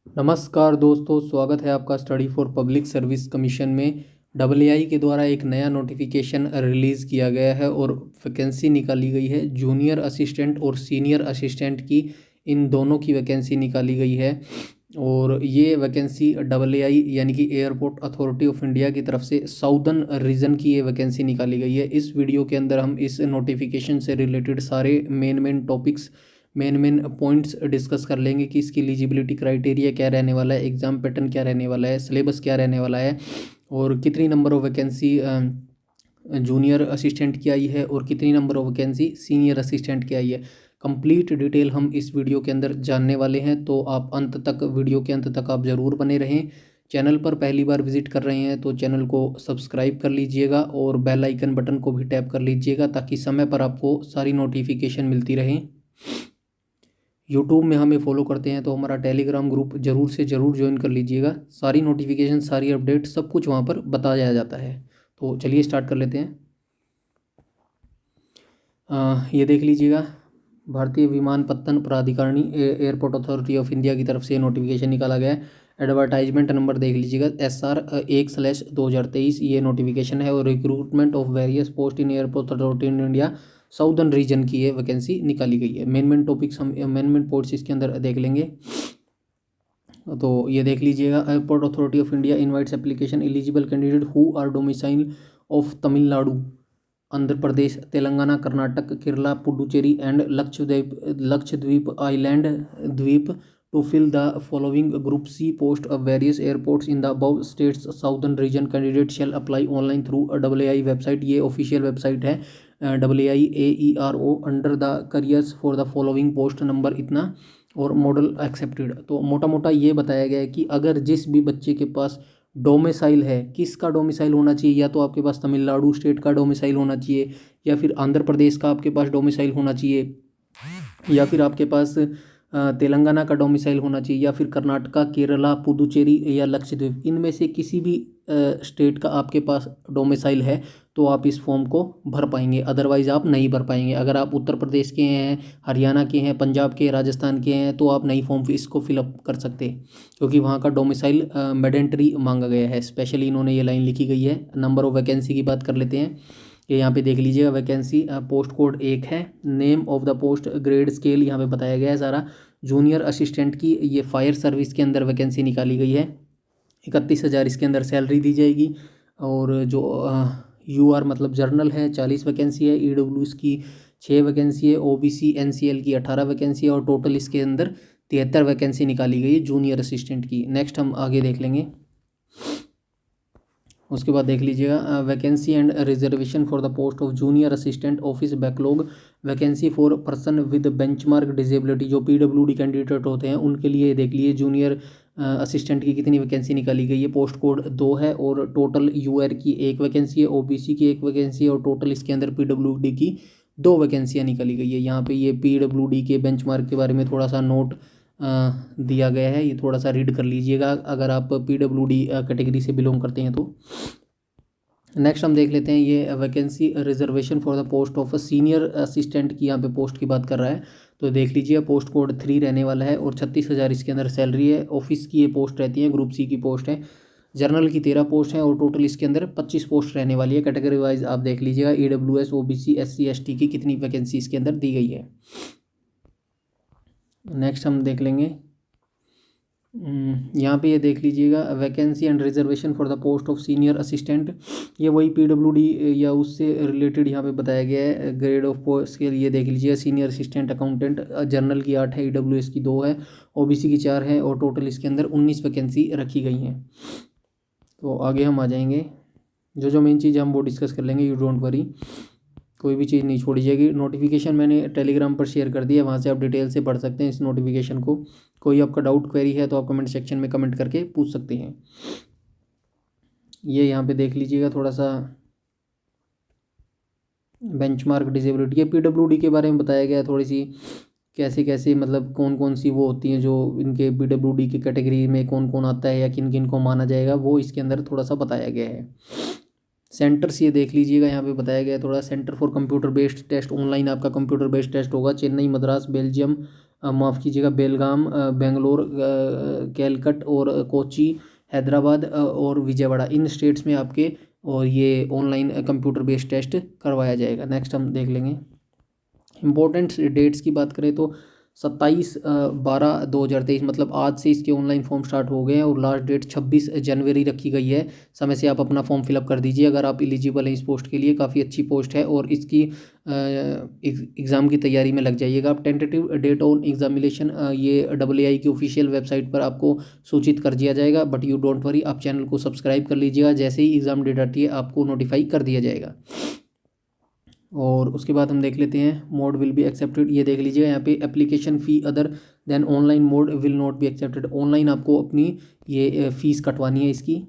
नमस्कार दोस्तों, स्वागत है आपका study for public service commission में। एआई के द्वारा एक नया नोटिफिकेशन रिलीज़ किया गया है और वैकेंसी निकाली गई है। जूनियर असिस्टेंट और सीनियर असिस्टेंट की, इन दोनों की वैकेंसी निकाली गई है। और ये वैकेंसी एआई यानी कि एयरपोर्ट अथॉरिटी ऑफ इंडिया की तरफ से साउदर्न रीजन की ये वैकेंसी निकाली गई है। इस वीडियो के अंदर हम इस नोटिफिकेशन से रिलेटेड सारे main topics, main points discuss कर लेंगे कि इसकी एलिजिबिलिटी क्राइटेरिया क्या रहने वाला है, एग्ज़ाम पैटर्न क्या रहने वाला है, सिलेबस क्या रहने वाला है, और कितनी number of vacancy junior assistant की आई है और कितनी number of vacancy senior assistant की आई है। कंप्लीट डिटेल हम इस वीडियो के अंदर जानने वाले हैं, तो आप वीडियो के अंत तक आप ज़रूर बने रहें। चैनल पर पहली बार विजिट कर रहे हैं तो चैनल को सब्सक्राइब कर लीजिएगा और बेल आइकन बटन को भी टैप कर लीजिएगा ताकि समय पर आपको सारी नोटिफिकेशन मिलती रहें। यूट्यूब में हमें फॉलो करते हैं तो हमारा टेलीग्राम ग्रुप ज़रूर से ज़रूर ज्वाइन कर लीजिएगा। सारी नोटिफिकेशन, सारी अपडेट, सब कुछ वहाँ पर बताया जाता है। तो चलिए स्टार्ट कर लेते हैं। ये देख लीजिएगा, भारतीय विमानपत्तन प्राधिकरणी एयरपोर्ट अथॉरिटी ऑफ इंडिया की तरफ से नोटिफिकेशन निकाला गया है। एडवर्टाइजमेंट नंबर देख लीजिएगा, SR1/2023 ये नोटिफिकेशन है। और recruitment of various post in airport authority in India southern region की ये वैकेंसी निकाली गई है। मेन टॉपिक्स हम मेन पॉइंट्स इसके अंदर देख लेंगे। तो ये देख लीजिएगा, airport authority of India invites application eligible candidate who are domicile of Tamil Nadu, Andhra Pradesh, Telangana, Karnataka, Kerala, Puducherry and Lakshadweep island द्वीप to fill the following group C post of various airports in the above states southern region. Candidate shall apply online through AI website. ये official website है AAERO under the careers for the following post number इतना और model accepted. तो मोटा मोटा ये बताया गया है कि अगर जिस भी बच्चे के पास डोमिसाइल है, किसका डोमिसाइल होना चाहिए, या तो आपके पास तमिलनाडु स्टेट का डोमिसाइल होना चाहिए, या फिर आंध्र प्रदेश का आपके पास डोमिसाइल होना चाहिए, या फिर आपके पास तेलंगाना का डोमिसाइल होना चाहिए, या फिर कर्नाटका, केरला, पुदुचेरी या लक्षद्वीप, इनमें से किसी भी स्टेट का आपके पास डोमिसाइल है तो आप इस फॉर्म को भर पाएंगे, अदरवाइज़ आप नहीं भर पाएंगे। अगर आप उत्तर प्रदेश के हैं, हरियाणा के हैं, पंजाब के, राजस्थान के हैं तो आप नहीं फॉर्म इसको फिलअप कर सकते, क्योंकि वहाँ का डोमिसाइल मैंडेटरी मांगा गया है। स्पेशली इन्होंने ये लाइन लिखी गई है। नंबर ऑफ वैकेंसी की बात कर लेते हैं। ये यहाँ पे देख लीजिएगा, वैकेंसी पोस्ट कोड 1 है। Name of the post, grade scale यहाँ पे बताया गया है सारा। जूनियर असिस्टेंट की ये फायर सर्विस के अंदर वैकेंसी निकाली गई है। 31,000 इसके अंदर सैलरी दी जाएगी। और जो UR मतलब जर्नल है, 40 वैकेंसी है। EWS की 6 वैकेंसी है। OBC NCL की 18 वैकेंसी है और टोटल इसके अंदर 73 वैकेंसी निकाली गई है जूनियर असिस्टेंट की। नेक्स्ट हम आगे देख लेंगे। उसके बाद देख लीजिएगा, vacancy and reservation for the post of junior assistant office backlog. Vacancy for person with benchmark disability, जो PWD कैंडिडेट होते हैं उनके लिए देख लीजिए जूनियर असिस्टेंट की कितनी वैकेंसी निकाली गई है। पोस्ट कोड 2 है और टोटल UR की 1 वैकेंसी है, OBC की 1 वैकेंसी है और टोटल इसके अंदर PWD की 2 वैकेंसियाँ निकाली गई है। यहाँ पे ये PWD के बेंचमार्क के बारे में थोड़ा सा नोट दिया गया है, ये थोड़ा सा रीड कर लीजिएगा अगर आप PWD कैटेगरी से बिलोंग करते हैं तो। नेक्स्ट हम देख लेते हैं, ये vacancy reservation for the post of senior assistant की यहाँ पे पोस्ट की बात कर रहा है। तो देख लीजिए, पोस्ट कोड 3 रहने वाला है और 36,000 इसके अंदर सैलरी है। ऑफिस की ये पोस्ट रहती है, ग्रुप सी की पोस्ट है। जर्नल की 13 पोस्ट है और टोटल इसके अंदर 25 पोस्ट रहने वाली है। कैटेगरी वाइज आप देख लीजिएगा, EWS OBC SC ST की कितनी वैकेंसी इसके अंदर दी गई है। नेक्स्ट हम देख लेंगे, यहाँ पे ये देख लीजिएगा, vacancy and reservation for the post of senior assistant. ये वही PWD या उससे रिलेटेड यहाँ पे बताया गया है। ग्रेड ऑफ पोस्ट के लिए देख लीजिए, सीनियर असिस्टेंट अकाउंटेंट, जर्नल की 8 है, EWS की 2 है, OBC की 4 है और टोटल इसके अंदर 19 वैकेंसी रखी गई हैं। तो आगे हम आ जाएंगे, जो मेन चीज़ हम वो डिस्कस कर लेंगे। यू डोंट वरी, कोई भी चीज़ नहीं छोड़ी जाएगी। नोटिफिकेशन मैंने टेलीग्राम पर शेयर कर दिया, वहाँ से आप डिटेल से पढ़ सकते हैं इस नोटिफिकेशन को। कोई आपका डाउट क्वेरी है तो आप कमेंट सेक्शन में कमेंट करके पूछ सकते हैं। ये यहाँ पे देख लीजिएगा थोड़ा सा बेंचमार्क डिसेबिलिटी, ये PWD के बारे में बताया गया है। थोड़ी सी कैसे कैसे मतलब कौन कौन सी वो होती हैं जो इनके PWD की कैटेगरी में कौन कौन आता है या किन किन को माना जाएगा, वो इसके अंदर थोड़ा सा बताया गया है। सेंटर्स ये देख लीजिएगा, यहाँ पे बताया गया है थोड़ा। Centre for computer based test, online आपका कंप्यूटर बेस्ड टेस्ट होगा। चेन्नई, मद्रास, बेल्जियम, माफ़ कीजिएगा, बेलगाम, बेंगलोर, कैलकट और कोची, हैदराबाद और विजयवाड़ा, इन स्टेट्स में आपके और ये ऑनलाइन कंप्यूटर बेस्ड टेस्ट करवाया जाएगा। नेक्स्ट हम देख लेंगे इम्पोर्टेंट डेट्स की बात करें तो 27/12/2023, मतलब आज से इसके ऑनलाइन फॉर्म स्टार्ट हो गए हैं और लास्ट डेट 26 जनवरी रखी गई है। समय से आप अपना फॉर्म फिलअप कर दीजिए अगर आप एलिजिबल हैं इस पोस्ट के लिए। काफ़ी अच्छी पोस्ट है और इसकी एग्ज़ाम की तैयारी में लग जाइएगा आप। टेंटेटिव डेट ऑन एग्जामिनेशन ये AAI की ऑफिशियल वेबसाइट पर आपको सूचित कर दिया जाएगा, बट यू डोंट वरी, आप चैनल को सब्सक्राइब कर लीजिएगा। जैसे ही एग्ज़ाम डेट आती है आपको नोटिफाई कर दिया जाएगा। और उसके बाद हम देख लेते हैं मोड विल बी एक्सेप्टेड, ये देख लीजिएगा यहाँ पे, application fee other than online mode will not be accepted. Online आपको अपनी ये फ़ीस कटवानी है इसकी।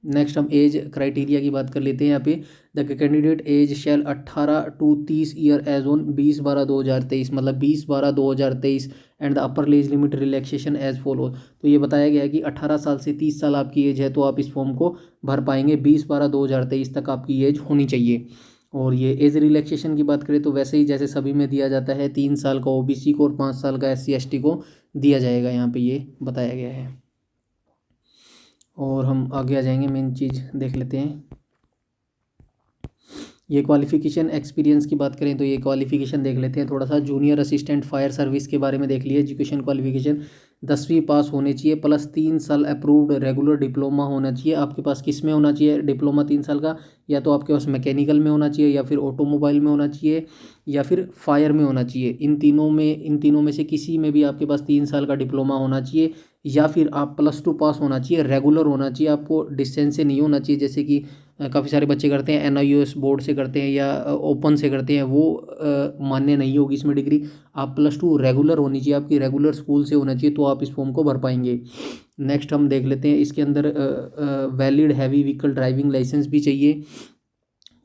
नेक्स्ट हम एज क्राइटेरिया की बात कर लेते हैं यहाँ पे। The candidate age shall 18 to 30 year age on 20/12/2023, मतलब 20/12/2023 and the upper age limit relaxation as follow. तो ये बताया गया है कि 18 साल से 30 साल आपकी एज है तो आप इस फॉर्म को भर पाएंगे। 20/12/2023 तक आपकी एज होनी चाहिए। और ये एज रिलैक्सेशन की बात करें तो वैसे ही जैसे सभी में दिया जाता है, 3 साल का ओबीसी को और 5 साल का SC/ST को दिया जाएगा, यहाँ पे ये बताया गया है। और हम आगे आ जाएंगे, मेन चीज़ देख लेते हैं। ये क्वालिफिकेशन एक्सपीरियंस की बात करें तो ये क्वालिफिकेशन देख लेते हैं थोड़ा सा। जूनियर असिस्टेंट फायर सर्विस के बारे में देख लिया। एजुकेशन क्वालिफिकेशन 10वीं पास होनी चाहिए प्लस 3 साल अप्रूव्ड रेगुलर डिप्लोमा होना चाहिए। आपके पास किस में होना चाहिए डिप्लोमा 3 साल का? या तो आपके पास मैकेनिकल में होना चाहिए, या फिर ऑटोमोबाइल में होना चाहिए, या फिर फायर में होना चाहिए। इन तीनों में से किसी में भी आपके पास 3 साल का डिप्लोमा होना चाहिए, या फिर आप +2 पास होना चाहिए। रेगुलर होना चाहिए, आपको डिस्टेंस से नहीं होना चाहिए। जैसे कि काफ़ी सारे बच्चे करते हैं NIOS बोर्ड से करते हैं या ओपन से करते हैं, वो मान्य नहीं होगी इसमें डिग्री। आप +2 रेगुलर होनी चाहिए, आपकी रेगुलर स्कूल से होना चाहिए, तो आप इस फॉर्म को भर पाएंगे। नेक्स्ट हम देख लेते हैं, इसके अंदर valid heavy vehicle driving licence भी चाहिए,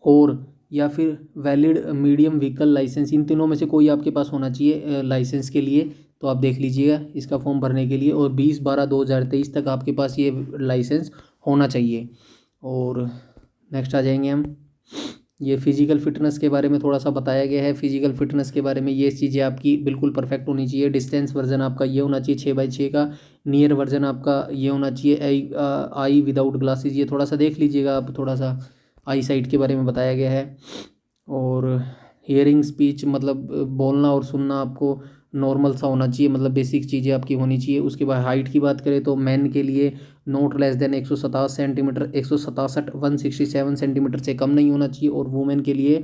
और या फिर वैलिड मीडियम व्हीकल लाइसेंस। इन तीनों में से कोई आपके पास होना चाहिए लाइसेंस के लिए। तो आप देख लीजिएगा इसका फॉर्म भरने के लिए, और 20/12/2023 तक आपके पास ये लाइसेंस होना चाहिए। और नेक्स्ट आ जाएंगे हम, ये फिजिकल फिटनेस के बारे में थोड़ा सा बताया गया है। फिजिकल फिटनेस के बारे में ये चीज़ें आपकी बिल्कुल परफेक्ट होनी चाहिए। डिस्टेंस वर्जन आपका ये होना चाहिए 6x6 का। नियर वर्जन आपका ये होना चाहिए आई विदाउट ग्लासेस। ये थोड़ा सा देख लीजिएगा आप, थोड़ा सा आई साइट के बारे में बताया गया है। और हियरिंग स्पीच, मतलब बोलना और सुनना आपको नॉर्मल सा होना चाहिए, मतलब बेसिक चीज़ें आपकी होनी चाहिए। उसके बाद हाइट की बात करें तो मैन के लिए not less than 167 centimetre, 167 centimetre से कम नहीं होना चाहिए, और वुमेन के लिए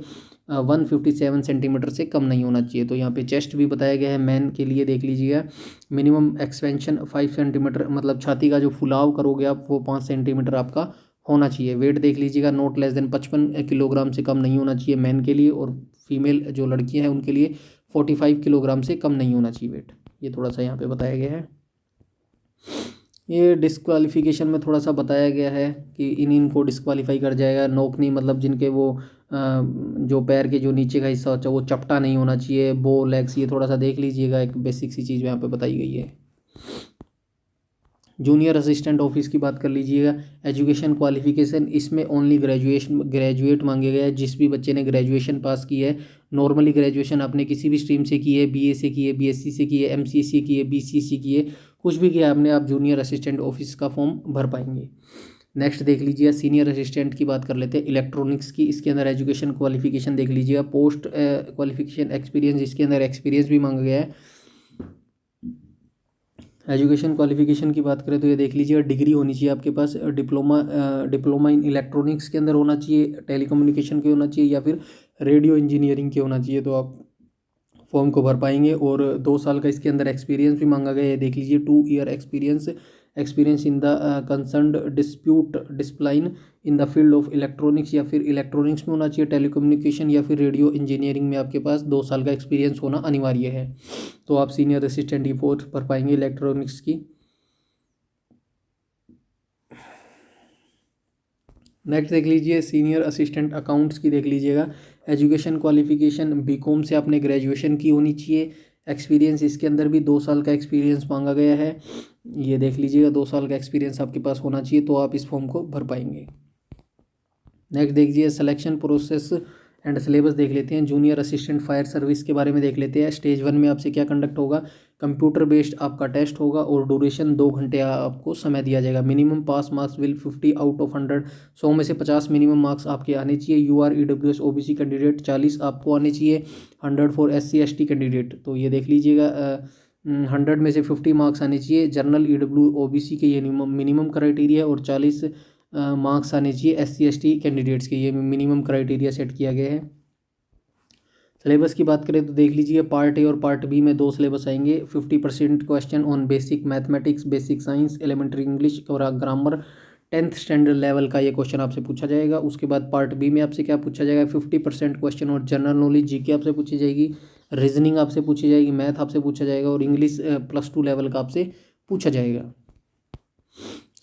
157 सेंटीमीटर से कम नहीं होना चाहिए। तो यहाँ पे चेस्ट भी बताया गया है मैन के लिए, देख लीजिएगा। मिनिमम एक्सपेंशन 5 सेंटीमीटर, मतलब छाती का जो फुलाव करोगे आप वो 5 सेंटीमीटर आपका होना चाहिए। वेट देख लीजिएगा, नॉट लेस देन 55 किलोग्राम से कम नहीं होना चाहिए मैन के लिए, और फीमेल जो लड़कियां हैं उनके लिए 45 किलोग्राम से कम नहीं होना चाहिए वेट। ये थोड़ा सा यहाँ पे बताया गया है। ये डिस्क्वालिफिकेशन में थोड़ा सा बताया गया है कि इनको डिस्क्वालीफाई कर जाएगा। नोकनी, मतलब जिनके वो जो पैर के जो नीचे का हिस्सा होता है वो चपटा नहीं होना चाहिए। बो लेग्स, ये थोड़ा सा देख लीजिएगा, एक बेसिक सी चीज़ यहाँ पे बताई गई है। जूनियर असिस्टेंट ऑफिस की बात कर लीजिएगा। एजुकेशन क्वालिफिकेशन, इसमें ओनली ग्रेजुएट मांगे गए हैं। जिस भी बच्चे ने ग्रेजुएशन पास की है, नॉर्मली ग्रेजुएशन आपने किसी भी स्ट्रीम से की है, BA से की है, BSc से की है, MCA से की है, BCA से की है, कुछ भी किया आपने, आप जूनियर असिस्टेंट ऑफिस का फॉर्म भर पाएंगे। नेक्स्ट देख लीजिए, सीनियर असिस्टेंट की बात कर लेते हैं, इलेक्ट्रॉनिक्स की। इसके अंदर एजुकेशन क्वालिफिकेशन देख लीजिएगा। पोस्ट क्वालिफिकेशन एक्सपीरियंस, इसके अंदर एक्सपीरियंस भी मांगा गया है। एजुकेशन क्वालिफिकेशन की बात करें तो ये देख लीजिए, डिग्री होनी चाहिए आपके पास। डिप्लोमा इन इलेक्ट्रॉनिक्स के अंदर होना चाहिए, टेलीकम्युनिकेशन के होना चाहिए, या फिर रेडियो इंजीनियरिंग के होना चाहिए, तो आप फॉर्म को भर पाएंगे। और 2 साल का इसके अंदर एक्सपीरियंस भी मांगा गया है, देख लीजिए। 2 year experience in the concerned dispute discipline in the field of electronics, या फिर इलेक्ट्रॉनिक्स में होना चाहिए, टेलीकम्युनिकेशन या फिर रेडियो इंजीनियरिंग में आपके पास 2 साल का एक्सपीरियंस होना अनिवार्य है। तो आप सीनियर असिस्टेंट की पोस्ट भर पाएंगे इलेक्ट्रॉनिक्स की। नेक्स्ट देख लीजिए, सीनियर असिस्टेंट अकाउंट्स की देख लीजिएगा। एजुकेशन क्वालिफिकेशन, BCom से आपने ग्रेजुएशन की होनी चाहिए। एक्सपीरियंस, इसके अंदर भी 2 साल का एक्सपीरियंस मांगा गया है। ये देख लीजिएगा, 2 साल का एक्सपीरियंस आपके पास होना चाहिए, तो आप इस फॉर्म को भर पाएंगे। नेक्स्ट देख लीजिए, सिलेक्शन प्रोसेस एंड सिलेबस देख लेते हैं। जूनियर असिस्टेंट फायर सर्विस के बारे में देख लेते हैं। स्टेज 1 में आपसे क्या कंडक्ट होगा, कंप्यूटर बेस्ड आपका टेस्ट होगा और ड्यूरेशन 2 घंटे आपको समय दिया जाएगा। Minimum pass marks will 50 out of 100, 100 में से 50 मिनिमम मार्क्स आपके आने चाहिए। यूआर ईडब्ल्यूएस ओबीसी कैंडिडेट 40 आपको आने चाहिए, 100 फॉर एससी एसटी कैंडिडेट। तो ये देख लीजिएगा 100 में से 50 मार्क्स आने चाहिए। जनरल ईडब्ल्यू ओबीसी के ये मिनिमम क्राइटेरिया है और 40 मार्क्स आने चाहिए एससी एसटी कैंडिडेट्स के, ये मिनिमम क्राइटेरिया सेट किया गया है। सिलेबस की बात करें तो देख लीजिए पार्ट ए और पार्ट बी में 2 सिलेबस आएंगे। 50% question on basic mathematics, basic science, elementary English और ग्रामर, 10th स्टैंडर्ड लेवल का ये क्वेश्चन आपसे पूछा जाएगा। उसके बाद पार्ट बी में आपसे क्या पूछा जाएगा, 50% क्वेश्चन और जनरल नॉलेज जीके आपसे पूछी जाएगी, रीजनिंग आपसे पूछी जाएगी, मैथ आपसे पूछा जाएगा और इंग्लिश +2 लेवल का आपसे पूछा जाएगा।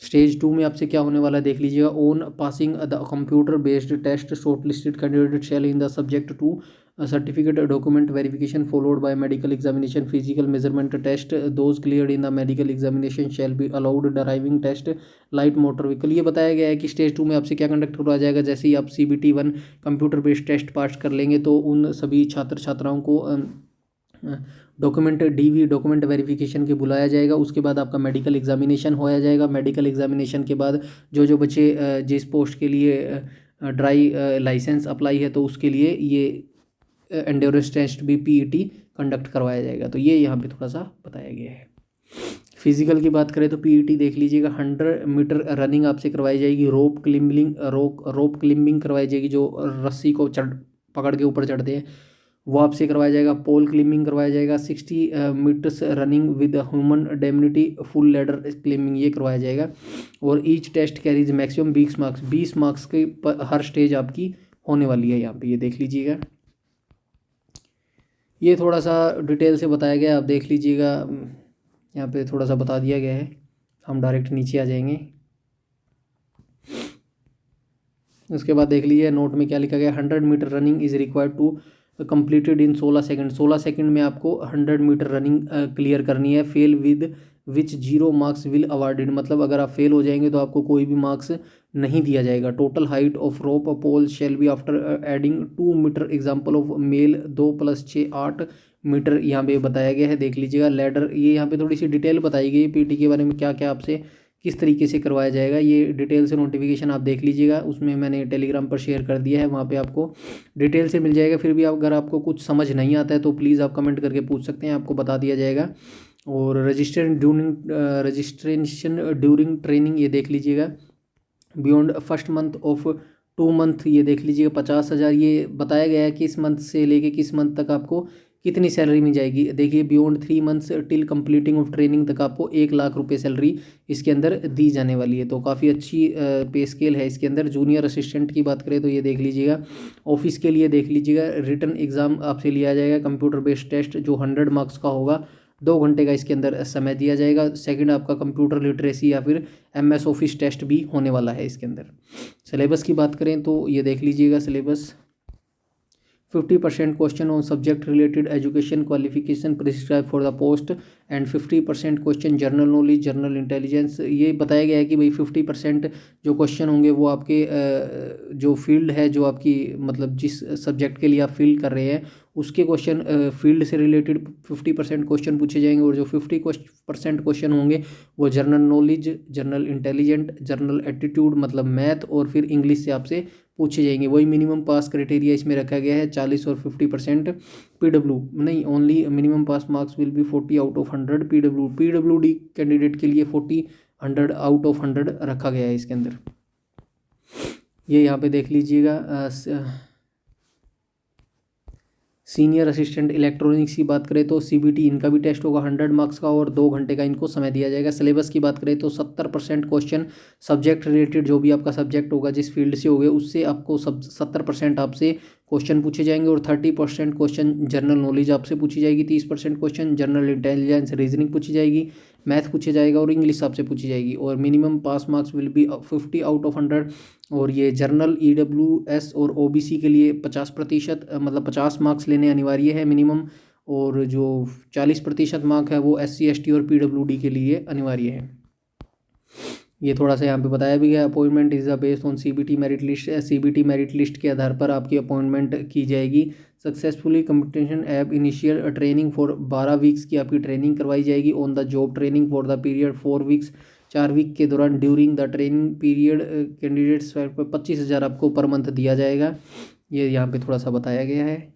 स्टेज 2 में आपसे क्या होने वाला है देख लीजिएगा। On passing the computer based test shortlisted candidate shall in the subject to certificate document verification followed by medical examination, physical measurement test, those cleared in the medical examination shall be allowed driving test, light motor vehicle. ये बताया गया है कि stage 2 में आपसे क्या conduct करवाया जाएगा। जैसे ही आप CBT 1 computer based test pass कर लेंगे तो उन सभी छात्र छात्राओं को डॉक्यूमेंट वेरिफिकेशन के बुलाया जाएगा। उसके बाद आपका मेडिकल एग्जामिनेशन होया जाएगा। मेडिकल एग्जामिनेशन के बाद जो बच्चे जिस पोस्ट के लिए ड्राई लाइसेंस अप्लाई है तो उसके लिए ये एंड्योरेंस टेस्ट भी PET कंडक्ट करवाया जाएगा। तो ये यहाँ पे थोड़ा सा बताया गया है। फिजिकल की बात करें तो PET देख लीजिएगा 100 मीटर रनिंग आपसे करवाई जाएगी, रोप क्लिम्बिंग करवाई जाएगी, जो रस्सी को पकड़ के ऊपर चढ़ते हैं वो आपसे करवाया जाएगा, पोल क्लिम्बिंग करवाया जाएगा, 60 metres running with human dummy, full ladder climbing ये करवाया जाएगा। और each test carries maximum 20 marks के हर स्टेज आपकी होने वाली है। यहाँ पे ये देख लीजिएगा, ये थोड़ा सा डिटेल से बताया गया, आप देख लीजिएगा। यहाँ पे थोड़ा सा बता दिया गया है। हम डायरेक्ट नीचे आ जाएंगे। उसके बाद देख लीजिए नोट में क्या लिखा गया, 100 metre running is required to completed in 16 second. 16 second में आपको 100 मीटर रनिंग क्लियर करनी है। Fail with which 0 marks will awarded, मतलब अगर आप फेल हो जाएंगे तो आपको कोई भी मार्क्स नहीं दिया जाएगा। Total height of rope pole shall be after adding 2 metre, example of male 2 + 6 8 metre यहाँ पे बताया गया है। देख लीजिएगा लैडर, ये यहाँ पे थोड़ी सी डिटेल बताई गई PET के बारे में, क्या क्या आपसे किस तरीके से करवाया जाएगा। ये डिटेल से नोटिफिकेशन आप देख लीजिएगा, उसमें मैंने टेलीग्राम पर शेयर कर दिया है, वहाँ पे आपको डिटेल से मिल जाएगा। फिर भी अगर आपको कुछ समझ नहीं आता है तो प्लीज़ आप कमेंट करके पूछ सकते हैं, आपको बता दिया जाएगा। और रजिस्ट्रेशन ड्यूरिंग ट्रेनिंग ये देख लीजिएगा। Beyond first month of 2 month ये देख लीजिएगा 50,000, ये बताया गया है कि इस मंथ से लेके किस मंथ तक आपको कितनी सैलरी मिल जाएगी। देखिए beyond 3 months till completing of training तक आपको 1 लाख रुपए सैलरी इसके अंदर दी जाने वाली है। तो काफ़ी अच्छी पे स्केल है इसके अंदर। जूनियर असिस्टेंट की बात करें तो ये देख लीजिएगा, ऑफिस के लिए देख लीजिएगा रिटन एग्ज़ाम आपसे लिया जाएगा, कंप्यूटर बेस्ड टेस्ट जो 100 मार्क्स का होगा, 2 घंटे का इसके अंदर समय दिया जाएगा। सेकंड आपका कंप्यूटर लिटरेसी या फिर MS ऑफिस टेस्ट भी होने वाला है इसके अंदर। सिलेबस की बात करें तो ये देख लीजिएगा syllabus, 50% question on subject related education qualification prescribe for the post and 50% question general knowledge, general intelligence. ये बताया गया है कि भाई 50% जो क्वेश्चन होंगे वो आपके जो फील्ड है, जो आपकी मतलब जिस सब्जेक्ट के लिए आप फील्ड कर रहे हैं उसके क्वेश्चन फील्ड से रिलेटेड 50% क्वेश्चन पूछे जाएंगे। और जो 50% क्वेश्चन होंगे वो general knowledge, general intelligent, general aptitude मतलब मैथ और फिर इंग्लिश से आपसे पूछे जाएंगे। वही मिनिमम पास क्राइटेरिया इसमें रखा गया है 40 और 50% PW नहीं, only minimum pass marks will be 40 out of 100 PWD candidate के लिए 40 100 आउट ऑफ 100 रखा गया है इसके अंदर। ये यहाँ पे देख लीजिएगा। सीनियर असिस्टेंट इलेक्ट्रॉनिक्स की बात करें तो CBT इनका भी टेस्ट होगा 100 मार्क्स का और 2 घंटे का इनको समय दिया जाएगा। सिलेबस की बात करें तो 70% क्वेश्चन सब्जेक्ट रिलेटेड, जो भी आपका सब्जेक्ट होगा जिस फील्ड से होगा उससे आपको 70% आपसे क्वेश्चन पूछे जाएंगे और 30% क्वेश्चन जनरल नॉलेज आपसे पूछी जाएगी, 30% क्वेश्चन जनरल इंटेलिजेंस रीजनिंग पूछी जाएगी, मैथ पूछा जाएगा और इंग्लिश आपसे पूछी जाएगी। और minimum pass marks will be 50 out of 100। और ये जनरल EWS और OBC के लिए 50% मतलब 50 मार्क्स लेने अनिवार्य है मिनिमम, और जो 40% मार्क है वो SC ST और PWD के लिए अनिवार्य है। ये थोड़ा सा यहाँ पे बताया भी गया। Appointment is the based on CBT merit list. CBT merit list के आधार पर आपकी अपॉइंटमेंट की जाएगी। Successfully completion of initial training for 12 weeks की आपकी ट्रेनिंग करवाई जाएगी। On the job training for the period 4 weeks, 4 week के दौरान during the training period candidates पर 25,000 आपको पर मंथ दिया जाएगा। ये यहाँ पे थोड़ा सा बताया गया है।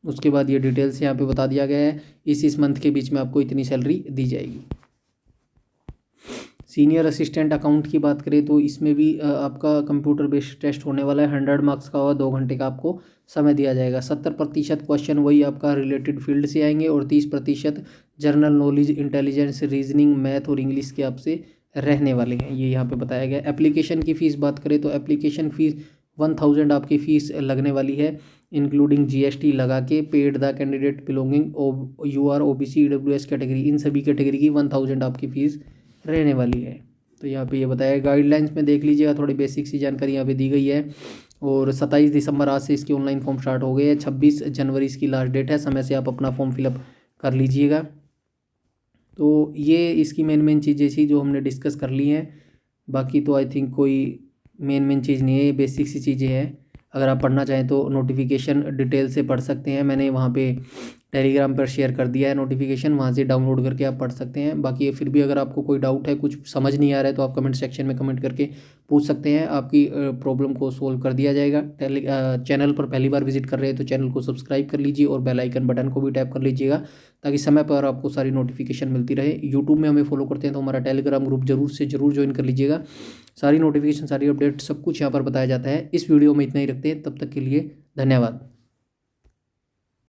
उसके बाद ये डिटेल्स यहाँ पे बता दिया गया है, इस मंथ के बीच में आपको इतनी सैलरी दी जाएगी। सीनियर असिस्टेंट अकाउंट की बात करें तो इसमें भी आपका कंप्यूटर बेस्ड टेस्ट होने वाला है। 100 मार्क्स का होगा, 2 घंटे का आपको समय दिया जाएगा। 70% क्वेश्चन वही आपका रिलेटेड फील्ड से आएंगे और 30% general knowledge, intelligence, reasoning, math और इंग्लिश के आपसे रहने वाले हैं। ये यहाँ पे बताया गया। एप्लीकेशन की फ़ीस बात करें तो एप्लीकेशन फ़ीस 1000 आपकी फ़ीस लगने वाली है, इंक्लूडिंग GST लगा के। Paid the candidate belonging UR OBC EWS category, इन सभी कैटेगरी की 1000 आपकी फ़ीस रहने वाली है। तो यहाँ पे ये बताया गाइडलाइंस में देख लीजिएगा, थोड़ी बेसिक सी जानकारी यहाँ पे दी गई है। और 27 दिसंबर आज से इसके ऑनलाइन फॉर्म स्टार्ट हो गए हैं। 26 जनवरी इसकी लास्ट डेट है, समय से आप अपना फॉर्म फिलअप कर लीजिएगा। तो ये इसकी मेन चीज़ें थी जो हमने डिस्कस कर ली हैं। बाकी तो आई थिंक कोई मेन चीज़ नहीं है, ये बेसिक सी चीज़ें हैं। अगर आप पढ़ना चाहें तो नोटिफिकेशन डिटेल से पढ़ सकते हैं। मैंने वहाँ पे टेलीग्राम पर शेयर कर दिया है नोटिफिकेशन, वहाँ से डाउनलोड करके आप पढ़ सकते हैं। बाकी फिर भी अगर आपको कोई डाउट है, कुछ समझ नहीं आ रहा है, तो आप कमेंट सेक्शन में कमेंट करके पूछ सकते हैं। आपकी प्रॉब्लम को सोल्व कर दिया जाएगा। चैनल पर पहली बार विजिट कर रहे हैं तो चैनल को सब्सक्राइब कर लीजिए और बेल आइकन बटन को भी टैप कर लीजिएगा, ताकि समय पर आपको सारी नोटिफिकेशन मिलती रहे। यूट्यूब में हमें फॉलो करते हैं तो हमारा टेलीग्राम ग्रुप जरूर ज्वाइन कर लीजिएगा। सारी नोटिफिकेशन, सारी अपडेट, सब कुछ यहाँ पर बताया जाता है। इस वीडियो में इतना ही रखते हैं, तब तक के लिए धन्यवाद।